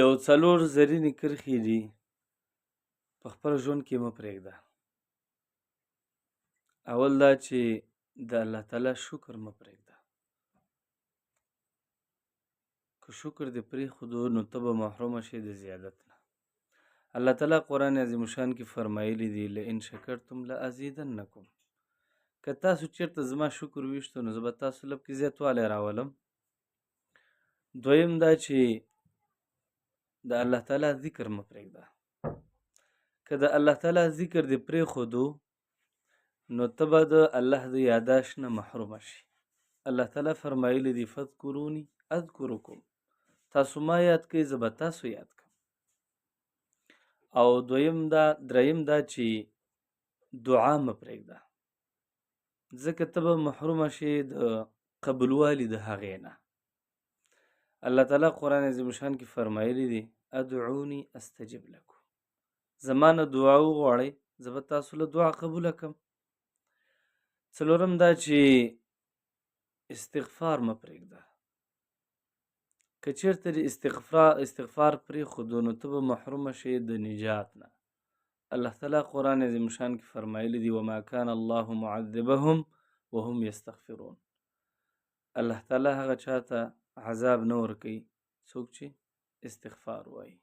یو څلور زرینې کرښې دي په خپل ژوند کې مه پرېږده. اول دا چې د الله تعالی شکر مه پرېږده. که شکر دې پرېښودو نو ته به محرومه شې د زیادت نه. الله تعالی قرآن عظیم الشان کې فرمایلی دي لئن شکرتم لازیدنکم. که تاسو چېرته زما شکر ویشتو نو زه به تاسو لب کې زیاتوالی راولم. دویم دا چې د الله تعالی ذکر مه پرېږده. که د الله تعالی ذکر دې پرېښودو نو ته به د الله د یاداشت نه محرومه شي. الله تعالی فرمایلی دي فذکروني اذکرکم. تاسو ما یاد کړئ زه به تاسو یاد کړم. او دریم دا چې دعا مه پرېږده، ځکه ته به محرومه شې د قبولوالي د هغې نه. الله تعالی قرآن عظیم الشان کې فرمایلی دي ادعوني استجب لکم. زما نه دعا وغواړئ زه به تاسو له دعا قبوله کړم. څلورم دا چې استغفار مه پرېږده. که چېرته دې استغفار پرېښودو نو ته به محرومه شې د نجات نه. الله تعالی قرآن عظیم الشان کې فرمایلی دي وما کان الله معذبهم وهم یستغفرون. الله تعالی هغه چاته عذاب نه ورکوي څوک چې استغفار وایي.